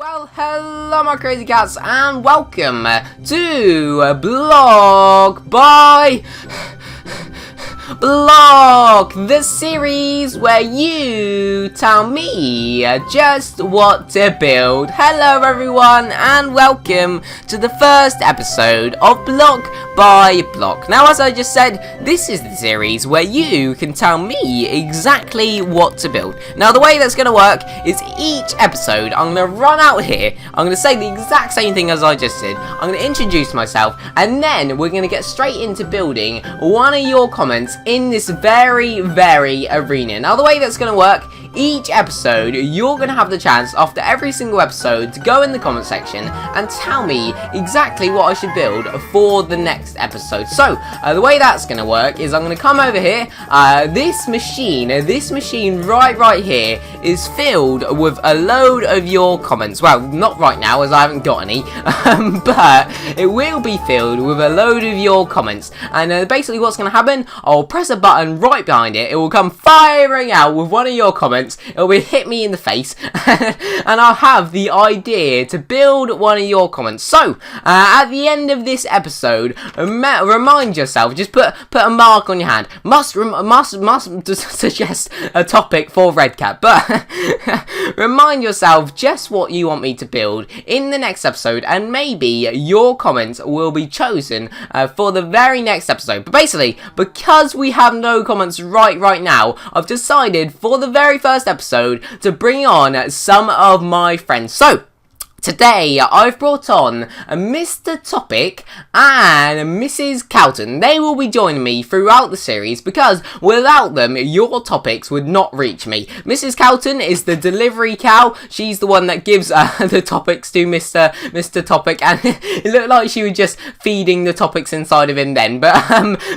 Well, hello my crazy cats and welcome to Block by Block, the series where you tell me just what to build. Hello everyone and welcome to the first episode of Block by Block. Now, as I just said, this is the series where you can tell me exactly what to build. Now, the way that's going to work is each episode I'm going to run out here, I'm going to say the exact same thing as I just did, I'm going to introduce myself, and then we're going to get straight into building one of your comments in this very arena. Now, the way that's going to work, each episode you're going to have the chance after every single episode to go in the comment section and tell me exactly what I should build for the next episode. So the way that's going to work is I'm going to come over here. This machine right here is filled with a load of your comments. Well, not right now as I haven't got any, but it will be filled with a load of your comments. And basically what's going to happen, I'll press a button right behind it, it will come firing out with one of your comments. It will hit me in the face and I'll have the idea to build one of your comments. So at the end of this episode, remind yourself, just put a mark on your hand, must suggest a topic for Redkat, but remind yourself just what you want me to build in the next episode, and maybe your comments will be chosen for the very next episode. But basically, because we have no comments right now, I've decided for the very first episode to bring on some of my friends. So today, I've brought on Mr. Topic and Mrs. Cowton. They will be joining me throughout the series because without them, your topics would not reach me. Mrs. Cowton is the delivery cow. She's the one that gives the topics to Mr. Topic, and it looked like she was just feeding the topics inside of him then. But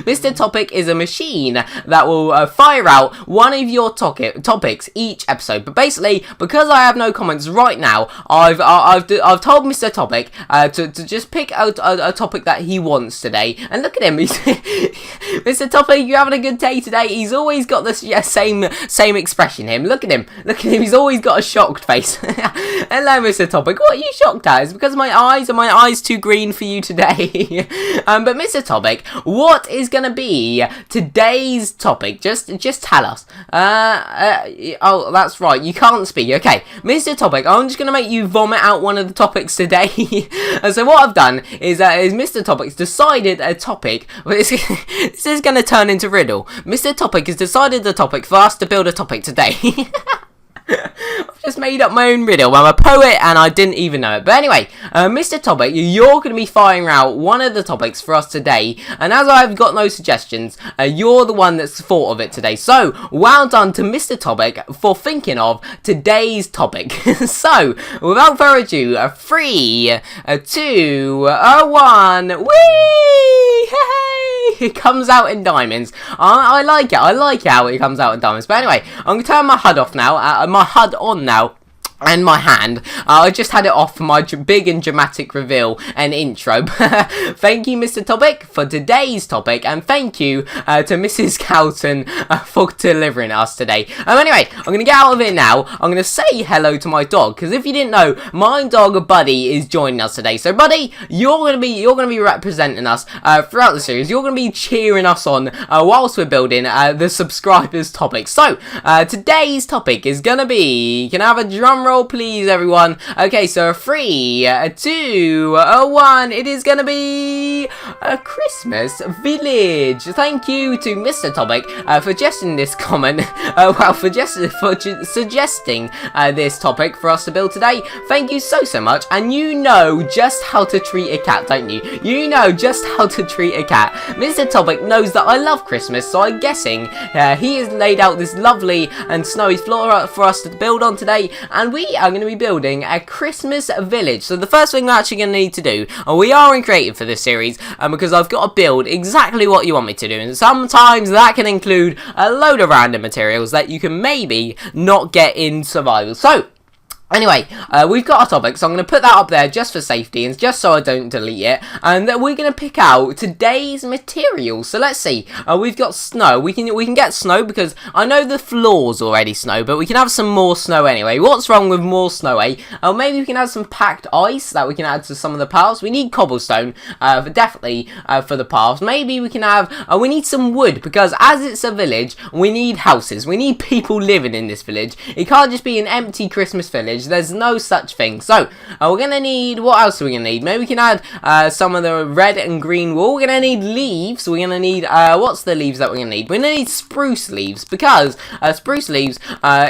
Mr. Topic is a machine that will fire out one of your topics each episode. But basically, because I have no comments right now, I've told Mr. Topic to just pick out a topic that he wants today. And look at him, Mr. Topic, you having a good day today? He's always got the same expression. Look at him, he's always got a shocked face. Hello, Mr. Topic, what are you shocked at? Is it because my eyes too green for you today? But Mr. Topic, what is gonna be today's topic? Just tell us. Oh, that's right, you can't speak. Okay, Mr. Topic, I'm just gonna make you vomit out one of the topics today. And so what I've done is Mr. Topic's decided a topic. This is going to turn into riddle. Mr. Topic has decided the topic for us to build a topic today. I've just made up my own riddle. I'm a poet and I didn't even know it. But anyway, Mr. Topic, you're going to be firing out one of the topics for us today. And as I've got no suggestions, you're the one that's thought of it today. So, well done to Mr. Topic for thinking of today's topic. So, without further ado, 3, 2, 1, whee! Hey! It comes out in diamonds. I like it. I like how it comes out in diamonds. But anyway, I'm going to turn my HUD off now. My HUD on now. And my hand, I just had it off for my big and dramatic reveal and intro. Thank you, Mr. Topic, for today's topic, and thank you to Mrs. Cowton for delivering us today. Anyway, I'm gonna get out of it now. I'm gonna say hello to my dog, because if you didn't know, my dog Buddy is joining us today. So Buddy, you're gonna be representing us throughout the series. You're gonna be cheering us on whilst we're building the subscribers' topic. So today's topic is gonna be. Can I have a drum roll, please, everyone? Okay, so 3, 2, 1. It is gonna be a Christmas village. Thank you to Mr. Topic for suggesting this comment. For suggesting this topic for us to build today. Thank you so much. And you know just how to treat a cat, don't you? You know just how to treat a cat. Mr. Topic knows that I love Christmas, so I'm guessing he has laid out this lovely and snowy floor for us to build on today, and we are going to be building a Christmas village. So the first thing we're actually going to need to do, and we are in creative for this series, because I've got to build exactly what you want me to do, and sometimes that can include a load of random materials that you can maybe not get in survival. So Anyway, we've got our topic, so I'm going to put that up there just for safety and just so I don't delete it. And then we're going to pick out today's materials. So let's see. We've got snow. We can get snow because I know the floor's already snow, but we can have some more snow anyway. What's wrong with more snow, eh? Maybe we can add some packed ice that we can add to some of the paths. We need cobblestone, definitely for the paths. Maybe we can have. We need some wood because as it's a village, we need houses. We need people living in this village. It can't just be an empty Christmas village. There's no such thing. So we're gonna need, what else are we gonna need? Maybe we can add some of the red and green wool. We're gonna need leaves. We're gonna need what's the leaves that we're gonna need? We're gonna need spruce leaves because spruce leaves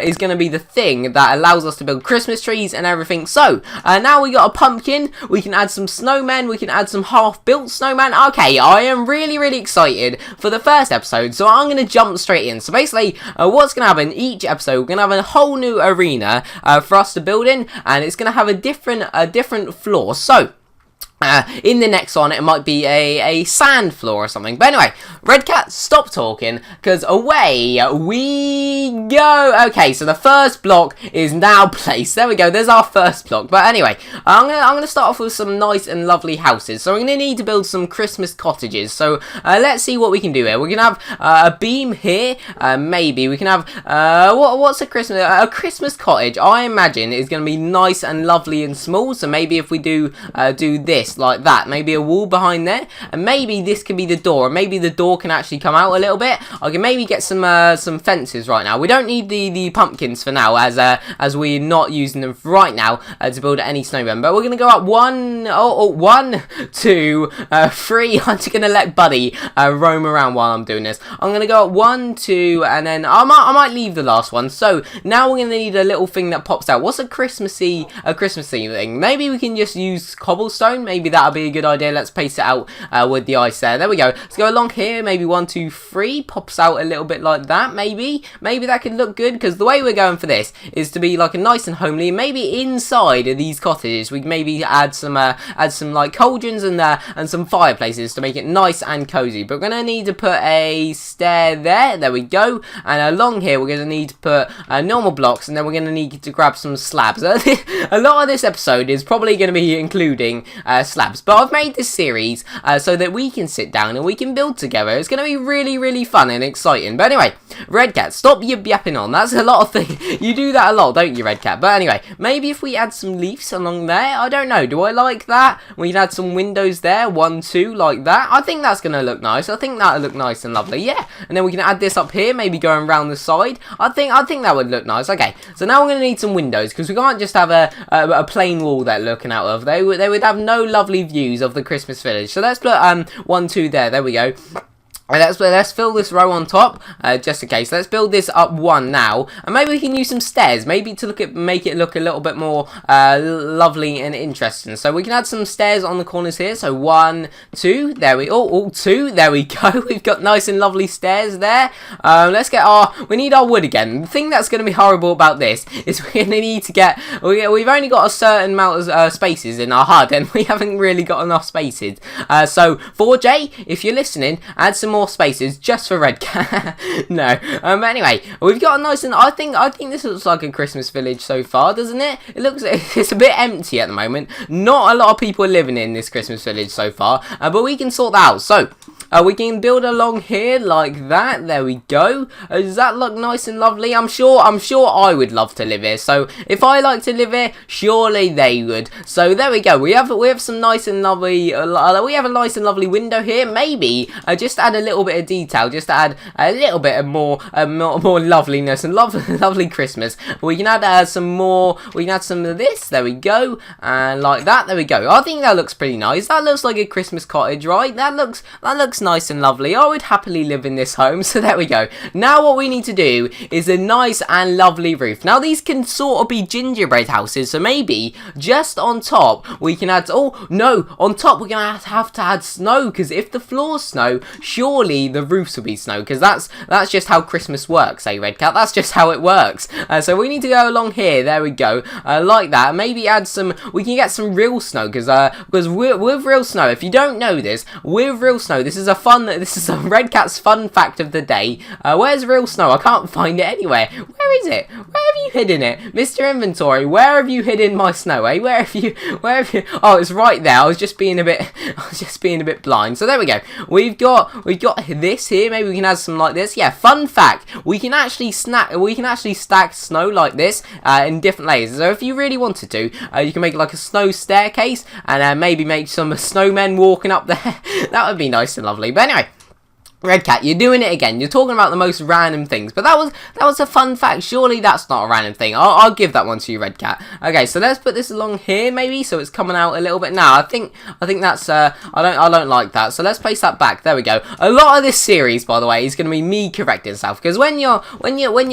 is gonna be the thing that allows us to build Christmas trees and everything. So now we got a pumpkin. We can add some snowmen. We can add some half-built snowmen. Okay, I am really excited for the first episode. So I'm gonna jump straight in. So basically, what's gonna happen each episode? We're gonna have a whole new arena for us to build in, and it's going to have a different floor. So in the next one, it might be a sand floor or something. But anyway, Redkats, stop talking, because away we go. Okay, so the first block is now placed. There we go. There's our first block. But anyway, I'm gonna start off with some nice and lovely houses. So we're gonna need to build some Christmas cottages. So let's see what we can do here. We're gonna have a beam here. Maybe we can have what's a Christmas cottage? I imagine is gonna be nice and lovely and small. So maybe if we do this like that, maybe a wall behind there, and maybe this can be the door, and maybe the door can actually come out a little bit. I can maybe get some fences right now. We don't need the pumpkins for now, as we're not using them right now to build any snowmen. But we're gonna go up 1, 2, 3. I'm just gonna let Buddy roam around while I'm doing this. I'm gonna go up 1, 2, and then I might leave the last one. So now we're gonna need a little thing that pops out. What's a Christmassy thing? Maybe we can just use cobblestone. Maybe that'll be a good idea. Let's paste it out with the ice there. There we go. Let's go along here. Maybe 1, 2, 3 pops out a little bit like that. Maybe that could look good, because the way we're going for this is to be like a nice and homely. Maybe inside of these cottages we can maybe add some like cauldrons and some fireplaces to make it nice and cozy. But we're gonna need to put a stair there. There we go. And along here we're gonna need to put normal blocks, and then we're gonna need to grab some slabs. A lot of this episode is probably gonna be including slabs, but I've made this series so that we can sit down and we can build together. It's going to be really fun and exciting. But anyway, Redkat, stop yapping on. That's a lot of things. You do that a lot, don't you, Redkat? But anyway, maybe if we add some leaves along there, I don't know. Do I like that? We can add some windows there, 1, 2, like that. I think that's going to look nice. I think that'll look nice and lovely. Yeah, and then we can add this up here, maybe going around the side. I think that would look nice. Okay, so now we're going to need some windows, because we can't just have a plain wall they're looking out of. They would have no lovely views of the Christmas village. So let's put 1, 2 there. There we go. Let's fill this row on top, just in case. Let's build this up 1 now, and maybe we can use some stairs, maybe to make it look a little bit more lovely and interesting. So we can add some stairs on the corners here. So 1, 2, there we 2, there we go. We've got nice and lovely stairs there. Let's get we need our wood again. The thing that's going to be horrible about this is we're going to need to get. We've only got a certain amount of spaces in our HUD, and we haven't really got enough spaces. So 4J, if you're listening, add some more spaces just for Redkat. No, but anyway, we've got a nice, and I think this looks like a Christmas village so far, doesn't it? It's a bit empty at the moment. Not a lot of people are living in this Christmas village so far, but we can sort that out. So we can build along here like that. There we go. Does that look nice and lovely? I'm sure I would love to live here. So if I like to live here, surely they would. So there we go. We have some nice and lovely. We have a nice and lovely window here. Maybe just add a little bit of detail, just to add a little bit of more loveliness and lovely Christmas. We can add some more. We can add some of this. There we go. And like that. There we go. I think that looks pretty nice. That looks like a Christmas cottage, right? That looks nice and lovely. I would happily live in this home. So there we go. Now what we need to do is a nice and lovely roof. Now these can sort of be gingerbread houses, so maybe just on top we can add, oh no, on top we're gonna have to add snow, because if the floor's snow, surely the roofs will be snow, because that's just how Christmas works, eh, Redkat? That's just how it works. So we need to go along here. There we go. Like that. Maybe add some. We can get some real snow, because with real snow, if you don't know this, with real snow, this is is a Redkats fun fact of the day. Where's real snow? I can't find it anywhere. Where is it? Where have you hidden it? Mr. Inventory, where have you hidden my snow, eh? Where have you, oh, it's right there. I was just being a bit blind. So there we go. We've got this here. Maybe we can add some like this. Yeah, fun fact. We can actually stack snow like this in different layers. So if you really wanted to, you can make like a snow staircase and maybe make some snowmen walking up there. That would be nice and lovely. But anyway, Redkat, you're doing it again. You're talking about the most random things, but that was a fun fact. Surely that's not a random thing. I'll give that one to you, Redkat. Okay, so let's put this along here, maybe, so it's coming out a little bit now. I think that's I don't like that. So let's place that back. There we go. A lot of this series, by the way, is going to be me correcting stuff, because when you're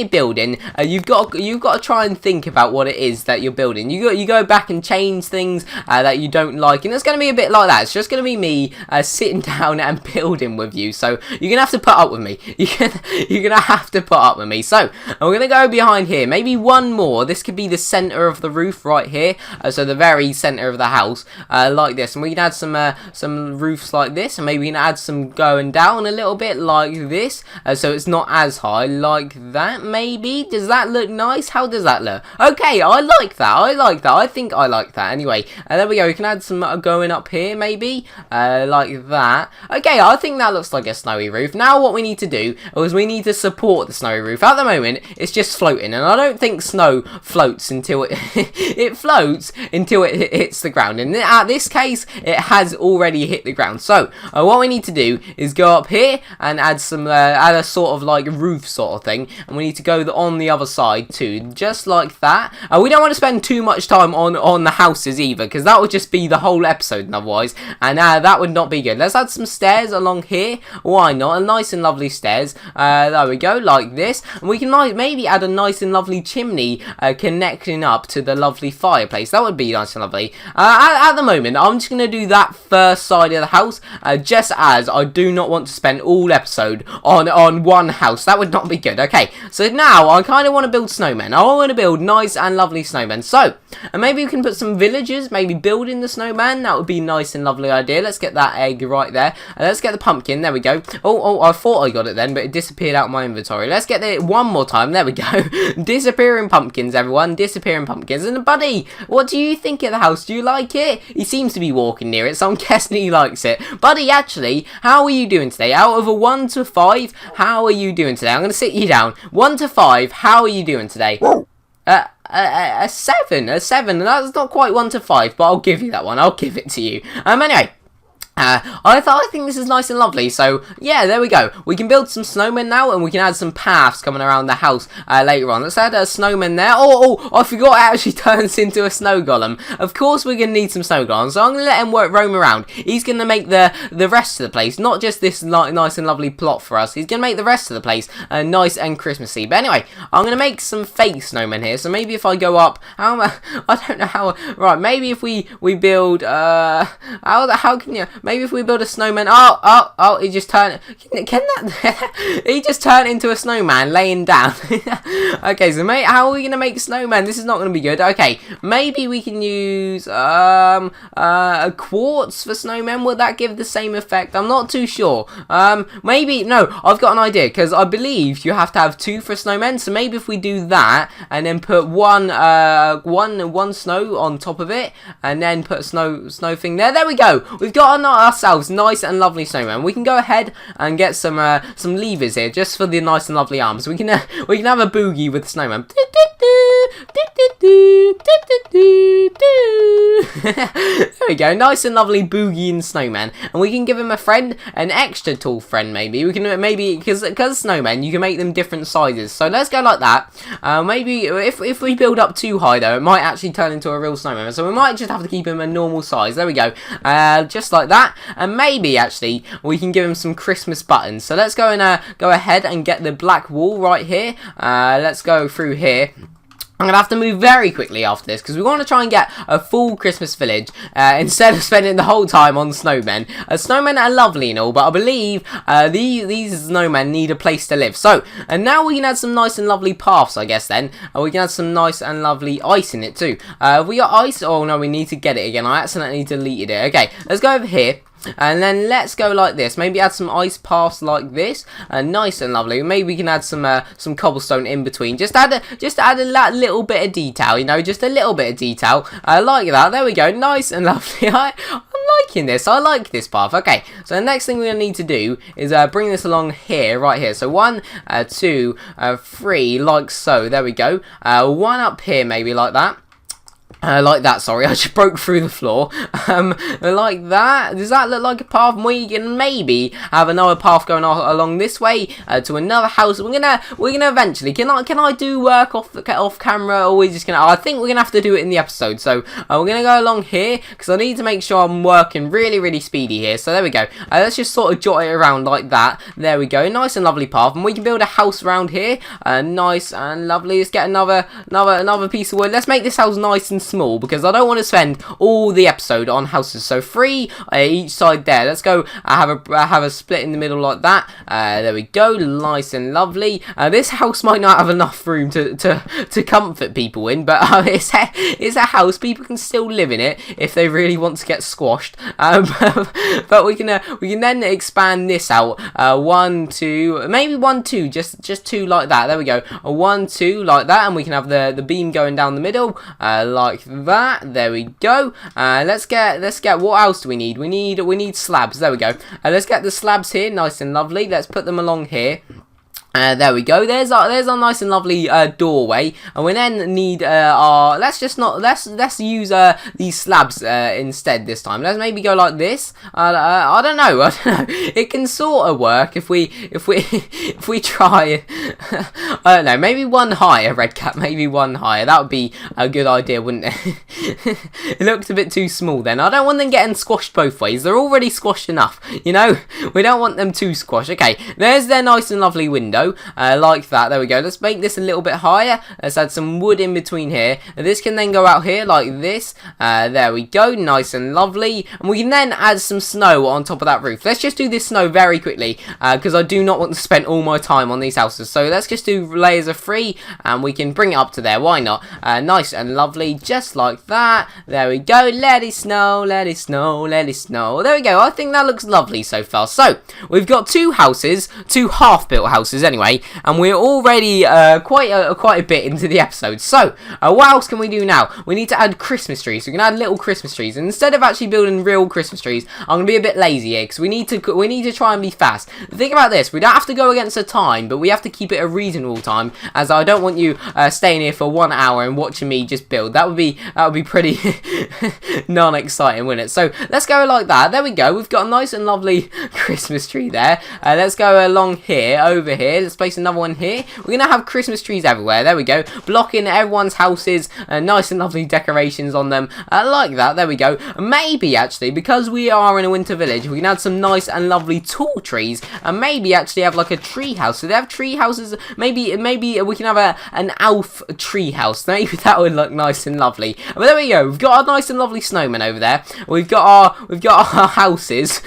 building, you've got to try and think about what it is that you're building. You go back and change things that you don't like, and it's going to be a bit like that. It's just going to be me sitting down and building with you. So you're gonna have to put up with me. You're gonna have to put up with me. So we're gonna go behind here. Maybe one more. This could be the center of the roof right here. So the very center of the house, like this. And we can add some roofs like this, and maybe we can add some going down a little bit like this. So it's not as high like that. Maybe. Does that look nice? How does that look? Okay, I like that. I think I like that. Anyway, there we go. We can add some going up here, maybe like that. Okay, I think that looks like a snowy roof. Now what we need to do is we need to support the snowy roof. At the moment it's just floating, and I don't think snow floats until it floats until it hits the ground, and at this case it has already hit the ground. So what we need to do is go up here and add a sort of like roof sort of thing, and we need to go on the other side too, just like that. We don't want to spend too much time on the houses either, because that would just be the whole episode otherwise, and that would not be good. Let's add some stairs along here. Why not? A nice and lovely stairs. There we go, like this. And we can maybe add a nice and lovely chimney connecting up to the lovely fireplace. That would be nice and lovely. At the moment, I'm just going to do that first side of the house, just as I do not want to spend all episode on one house. That would not be good. Okay, so now I kind of want to build snowmen. I want to build nice and lovely snowmen. So, maybe we can put some villagers, maybe building the snowman. That would be a nice and lovely idea. Let's get that egg right there. Let's get the pumpkin. There we go. Oh, I thought I got it then, but it disappeared out of my inventory. Let's get it one more time. There we go. Disappearing pumpkins, everyone. Disappearing pumpkins. And Buddy, what do you think of the house? Do you like it? He seems to be walking near it, so I'm guessing he likes it. Buddy, actually, how are you doing today? Out of a 1 to 5, how are you doing today? I'm going to sit you down. 1 to 5, how are you doing today? A 7. A 7. That's not quite 1 to 5, but I'll give you that one. I'll give it to you. Anyway. I think this is nice and lovely, so yeah, there we go. We can build some snowmen now, and we can add some paths coming around the house later on. Let's add a snowman there. Oh, I forgot it actually turns into a snow golem. Of course we're going to need some snow golems, so I'm going to let him roam around. He's going to make the rest of the place, not just this nice and lovely plot for us. He's going to make the rest of the place nice and Christmassy. But anyway, I'm going to make some fake snowmen here, so maybe if I go up, I don't know how, right, maybe if we build, how can you... Maybe if we build a snowman. Oh, he just turned. He just turned into a snowman laying down. Okay, so mate, how are we gonna make snowman? This is not gonna be good. Okay, maybe we can use a quartz for snowmen. Would that give the same effect? I'm not too sure. Maybe no. I've got an idea, because I believe you have to have 2 for snowmen. So maybe if we do that and then put one snow on top of it, and then put a snow thing there. There we go. We've got ourselves nice and lovely snowman. We can go ahead and get some levers here just for the nice and lovely arms. We can have a boogie with the snowman. There we go, nice and lovely boogie and snowman. And we can give him a friend, an extra tall friend maybe. We can because snowmen, you can make them different sizes. So let's go like that. Maybe if we build up too high though, it might actually turn into a real snowman. So we might just have to keep him a normal size. There we go. Just like that. And maybe actually we can give him some Christmas buttons. So let's go and go ahead and get the black wool right here. Let's go through here. I'm going to have to move very quickly after this, because we want to try and get a full Christmas village instead of spending the whole time on snowmen. Snowmen are lovely and all, but I believe these snowmen need a place to live. So, and now we can add some nice and lovely paths, I guess then. We can add some nice and lovely ice in it too. Have we got ice? Oh no, we need to get it again. I accidentally deleted it. Okay, let's go over here. And then let's go like this. Maybe add some ice paths like this. Nice and lovely. Maybe we can add some cobblestone in between. Just add a little bit of detail, you know, just a little bit of detail. Like that. There we go. Nice and lovely. I'm liking this. I like this path. Okay, so the next thing we're going to need to do is bring this along here, right here. So 1, 2, 3, like so. There we go. 1 up here, maybe like that. Like that, sorry, I just broke through the floor. Like that. Does that look like a path? We can maybe have another path going along this way to another house. We're gonna eventually. Can I do work off camera, or we just gonna? I think we're gonna have to do it in the episode. So we're gonna go along here because I need to make sure I'm working really speedy here. So there we go. Let's just sort of jot it around like that. There we go. Nice and lovely path, and we can build a house around here. Nice and lovely. Let's get another piece of wood. Let's make this house nice and small because I don't want to spend all the episode on houses. So 3 each side there. Let's go have a split in the middle like that. There we go, nice and lovely. This house might not have enough room to comfort people in, but it's a house. People can still live in it if they really want to get squashed. But we can then expand this out. 1, 2, maybe 1, 2, just 2 like that. There we go. 1, 2 like that, and we can have the beam going down the middle like that. There we go. Let's get what else do we need? We need slabs. There we go. Let's get the slabs here, nice and lovely. Let's put them along here. There we go. There's our nice and lovely doorway, and we then need our. Let's use these slabs instead this time. Let's maybe go like this. I don't know. It can sort of work if we try. I don't know. Maybe 1 higher, Redkat. Maybe 1 higher. That would be a good idea, wouldn't it? It looked a bit too small then. I don't want them getting squashed both ways. They're already squashed enough. You know, we don't want them too squashed. Okay, there's their nice and lovely window. Like that. There we go. Let's make this a little bit higher. Let's add some wood in between here. This can then go out here like this. There we go. Nice and lovely. And we can then add some snow on top of that roof. Let's just do this snow very quickly because I do not want to spend all my time on these houses. So let's just do layers of 3 and we can bring it up to there. Why not? Nice and lovely. Just like that. There we go. Let it snow. Let it snow. Let it snow. There we go. I think that looks lovely so far. So we've got 2 houses, 2 half-built houses anyway, and we're already quite a bit into the episode. So what else can we do now? We need to add Christmas trees. So we can add little Christmas trees, and instead of actually building real Christmas trees, I'm gonna be a bit lazy here because we need to try and be fast. Think about this: we don't have to go against the time, but we have to keep it a reasonable time, as I don't want you staying here for 1 hour and watching me just build. That would be pretty non-exciting, wouldn't it? So let's go like that. There we go. We've got a nice and lovely Christmas tree there. Let's go along here, over here. Let's place another one here. We're gonna have Christmas trees everywhere. There we go, blocking everyone's houses. Nice and lovely decorations on them, like that. There we go. Maybe actually, because we are in a winter village, we can add some nice and lovely tall trees, and maybe actually have like a tree house. So they have tree houses. Maybe we can have an elf tree house. Maybe that would look nice and lovely. But there we go. We've got our nice and lovely snowman over there. We've got our houses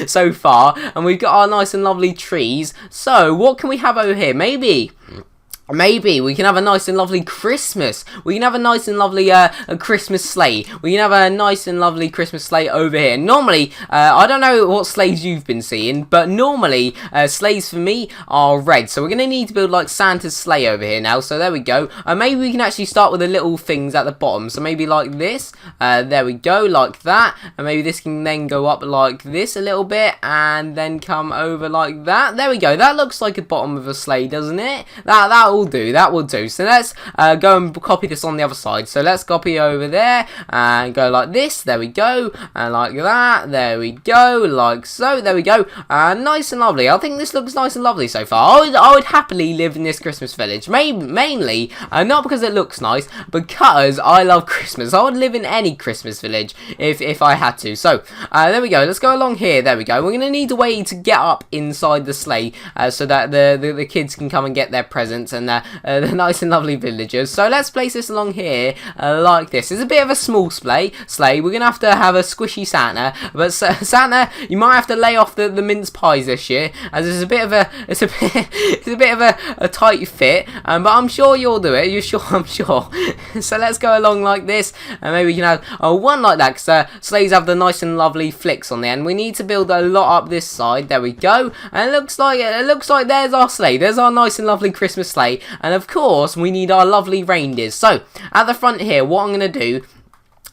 so far, and we've got our nice and lovely trees. So what can we have over here? Maybe we can have a nice and lovely Christmas. We can have a nice and lovely a Christmas sleigh. We can have a nice and lovely Christmas sleigh over here. Normally, I don't know what sleighs you've been seeing, but normally sleighs for me are red. So we're going to need to build like Santa's sleigh over here now. So there we go. Maybe we can actually start with the little things at the bottom. So maybe like this. There we go, like that. And maybe this can then go up like this a little bit and then come over like that. There we go. That looks like the bottom of a sleigh, doesn't it? That will do. So let's go and copy this on the other side. So let's copy over there and go like this. There we go, and like that. There we go, like so. There we go. Nice and lovely. I think this looks nice and lovely so far. I would happily live in this Christmas village. Mainly not because it looks nice, because I love Christmas. I would live in any Christmas village if I had to. So there we go. Let's go along here. There we go. We're gonna need a way to get up inside the sleigh so that the kids can come and get their presents, and the nice and lovely villagers. So let's place this along here like this. It's a bit of a small sleigh. We're gonna have a squishy Santa, but Santa, you might have to lay off the mince pies this year, as it's a bit of a tight fit. But I'm sure you'll do it. You're sure? I'm sure. So let's go along like this, and maybe we can have one like that, because sleighs have the nice and lovely flicks on the end. We need to build a lot up this side. There we go. And it looks like there's our sleigh. There's our nice and lovely Christmas sleigh. And of course, we need our lovely reindeers. So at the front here, what I'm going to do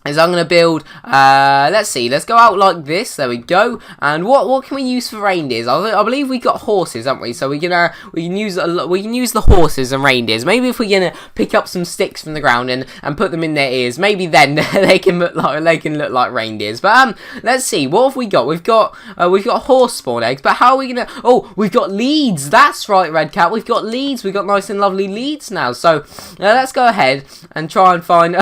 is I'm going to build, let's go out like this, there we go, and what can we use for reindeers? I believe we got horses, haven't we? So we can use the horses and reindeers. Maybe if we're going to pick up some sticks from the ground and put them in their ears, maybe then they can look like reindeers. But let's see, what have we got? We've got horse spawn eggs, but how are we going to, we've got leads, that's right, Redkat, we've got leads, we've got nice and lovely leads now. So let's go ahead and try and find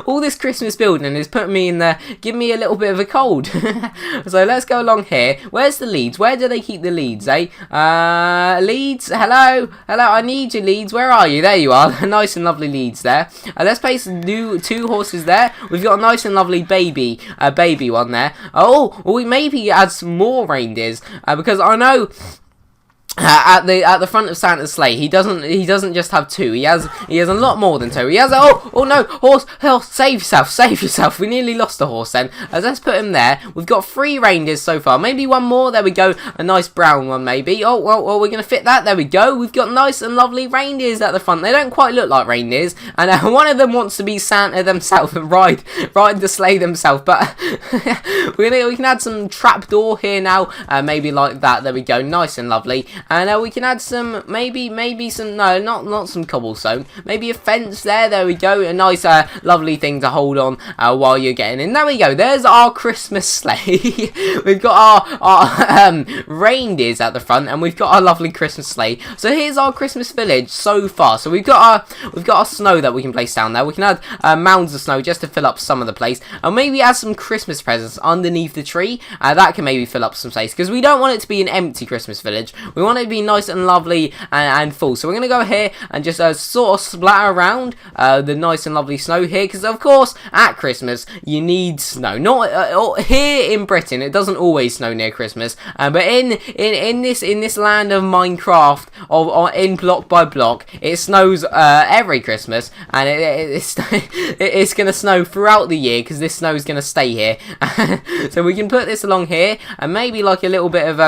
all this Christmas building is putting me in there, giving me a little bit of a cold. So let's go along here. Where's the leads? Where do they keep the leads, eh? Leads, hello, I need you, leads. Where are you? There you are. Nice and lovely leads there. Let's place two horses there. We've got a nice and lovely baby one there. We maybe add some more reindeers, because I know at the front of Santa's sleigh, he doesn't just have two. He has a lot more than two. He has oh no, horse, save yourself. We nearly lost the horse then. Let's put him there. We've got 3 reindeers so far. Maybe one more. There we go. A nice brown one maybe. Well, we're gonna fit that. There we go. We've got nice and lovely reindeers at the front. They don't quite look like reindeers, and one of them wants to be Santa themselves and ride the sleigh themselves. But we can add some trapdoor here now. Maybe like that. There we go. Nice and lovely. And we can add some, maybe some, no, not some cobblestone. Maybe a fence there. There we go. A nice, lovely thing to hold on while you're getting in. There we go. There's our Christmas sleigh. We've got our reindeers at the front, and we've got our lovely Christmas sleigh. So here's our Christmas village so far. So we've got our snow that we can place down there. We can add mounds of snow just to fill up some of the place, and maybe add some Christmas presents underneath the tree. That can maybe fill up some space, because we don't want it to be an empty Christmas village. We want it to be nice and lovely and full. So we're going to go here and just sort of splatter around the nice and lovely snow here, because of course at Christmas you need snow. Not here in Britain, it doesn't always snow near Christmas, but in this land of Minecraft, in block by block, it snows every Christmas, and it's going to snow throughout the year, because this snow is going to stay here. So we can put this along here, and maybe like a little bit of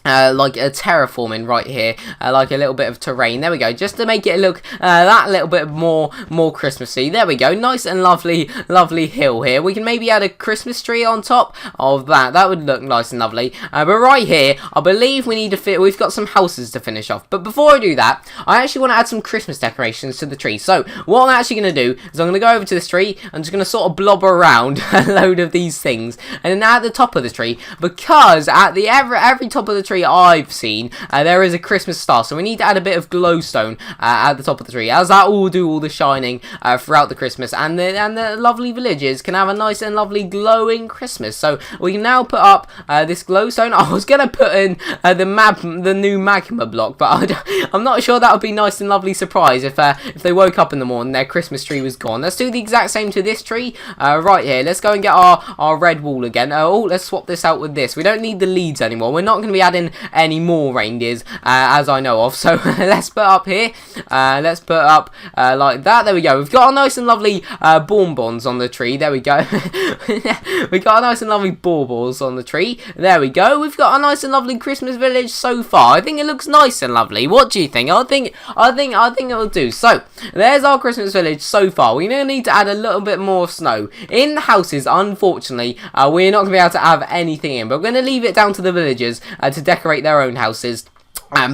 like a terraforming right here, like a little bit of terrain. There we go, just to make it look that little bit more Christmassy. There we go, nice and lovely hill here. We can maybe add a Christmas tree on top of that. That would look nice and lovely. But right here, I believe we need to we've got some houses to finish off. But before I do that, I actually want to add some Christmas decorations to the tree. So what I'm actually going to do is I'm going to go over to this tree. I'm just going to sort of blobber around a load of these things, and then at the top of the tree, because at the every top of the tree I've seen, there is a Christmas star, so we need to add a bit of glowstone at the top of the tree, as that will do all the shining throughout the Christmas, and the lovely villagers can have a nice and lovely glowing Christmas. So we can now put up this glowstone. I was gonna put in the new magma block, but I'm not sure that would be nice and lovely surprise if they woke up in the morning their Christmas tree was gone. Let's do the exact same to this tree right here. Let's go and get our red wall again. Let's swap this out with this. We don't need the leads anymore. We're not going to be adding any more reindeers as I know of. So let's put up here. Let's put up like that. There we go. We've got a nice and lovely bonbons on the tree. There we go. We got a nice and lovely baubles on the tree. There we go. We've got a nice and lovely Christmas village so far. I think it looks nice and lovely. What do you think? I think it will do. So there's our Christmas village so far. We're going to need to add a little bit more snow in the houses. Unfortunately, we're not going to be able to have anything in, but we're going to leave it down to the villagers to decorate their own houses.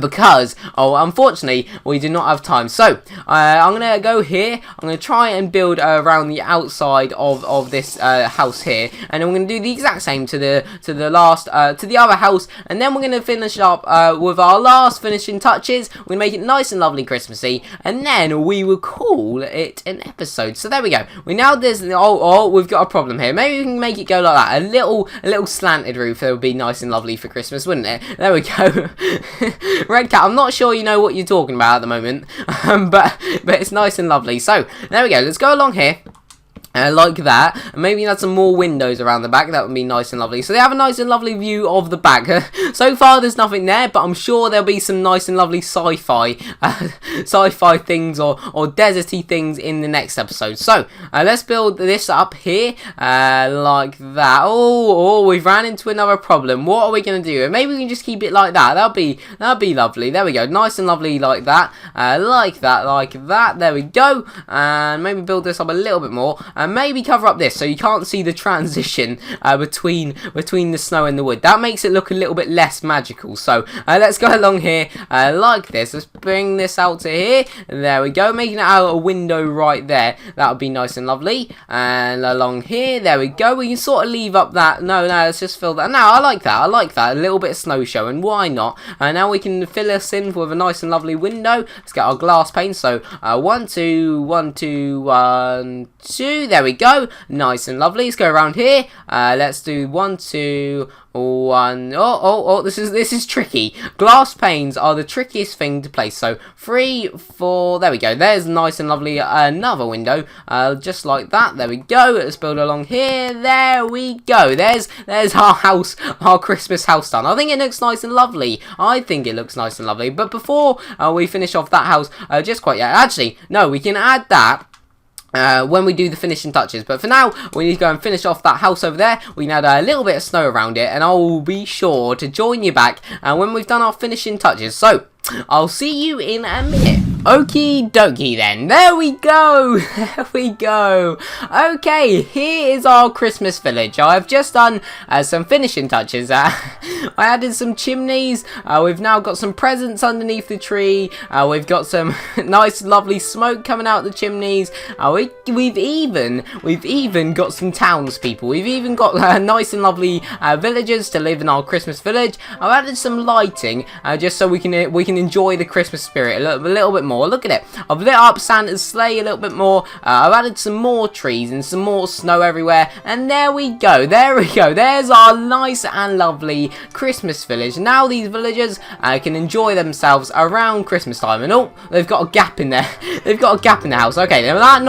Because, unfortunately, we do not have time. So, I'm going to go here. I'm going to try and build around the outside of this house here. And then we're going to do the exact same to the other house. And then we're going to finish up with our last finishing touches. We're going to make it nice and lovely Christmassy. And then we will call it an episode. So, there we go. We've got a problem here. Maybe we can make it go like that. A little slanted roof that would be nice and lovely for Christmas, wouldn't it? There we go. Redkat, I'm not sure you know what you're talking about at the moment, but it's nice and lovely. So, there we go. Let's go along here. Like that, and maybe add some more windows around the back. That would be nice and lovely. So they have a nice and lovely view of the back. So far there's nothing there, but I'm sure there'll be some nice and lovely sci-fi things or deserty things in the next episode. So let's build this up here like that. Oh, we've ran into another problem. What are we gonna do? Maybe we can just keep it like that. That'll be lovely. There we go, nice and lovely like that. Like that. There we go. And maybe build this up a little bit more. And maybe cover up this so you can't see the transition between the snow and the wood. That makes it look a little bit less magical. So let's go along here like this. Let's bring this out to here. There we go, making it out a window right there. That would be nice and lovely. And along here, there we go. We can sort of leave up that. No, let's just fill that. No, I like that. A little bit of snow showing. Why not? And now we can fill us in with a nice and lovely window. Let's get our glass pane. So 1, 2, 1, 2, 1, 2. There we go, nice and lovely. Let's go around here. Let's do 1, 2, 1. Oh, this is tricky. Glass panes are the trickiest thing to place. So 3, 4. There we go. There's nice and lovely. Another window, just like that. There we go. Let's build along here. There we go. There's our house, our Christmas house done. I think it looks nice and lovely. But before we finish off that house, just quite yet. Actually, no, we can add that when we do the finishing touches. But for now, we need to go and finish off that house over there. We can add a little bit of snow around it, and I'll be sure to join you back when we've done our finishing touches. So I'll see you in a minute. Okie dokie then. There we go. Okay, here is our Christmas village. I've just done some finishing touches. I added some chimneys. We've now got some presents underneath the tree. We've got some nice lovely smoke coming out the chimneys. We've even got some townspeople. We've even got nice and lovely villagers to live in our Christmas village. I've added some lighting just so we can enjoy the Christmas spirit a little bit more. Look at it. I've lit up Santa's sleigh a little bit more. I've added some more trees and some more snow everywhere. And there we go. There's our nice and lovely Christmas village. Now these villagers can enjoy themselves around Christmas time. And oh, they've got a gap in there. They've got a gap in the house. Okay, now that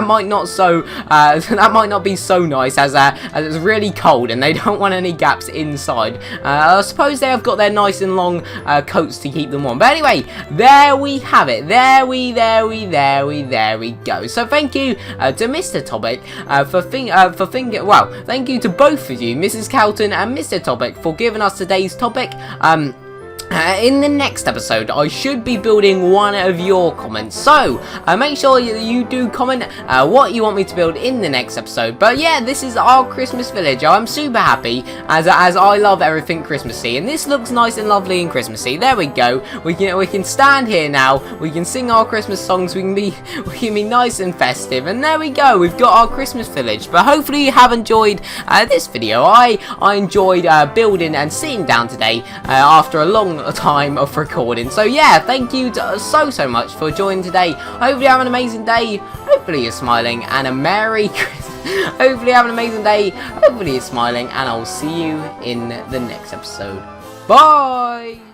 might not be so nice as it's really cold and they don't want any gaps inside. I suppose they have got their nice and long coats to keep them warm. But anyway, there we have it. There we go. So thank you to Mr. Topic thank you to both of you, Mrs. Calton and Mr. Topic, for giving us today's topic. In the next episode, I should be building one of your comments. So, make sure you do comment what you want me to build in the next episode. But yeah, this is our Christmas village. I'm super happy as I love everything Christmassy. And this looks nice and lovely and Christmassy. There we go. We can stand here now. We can sing our Christmas songs. We can be nice and festive. And there we go. We've got our Christmas village. But hopefully you have enjoyed this video. I enjoyed building and sitting down today after a long time of recording. So yeah, thank you so much for joining today. Hopefully you have an amazing day. Hopefully you're smiling, and a Merry Christmas. Hopefully you have an amazing day. Hopefully you're smiling, and I'll see you in the next episode. Bye.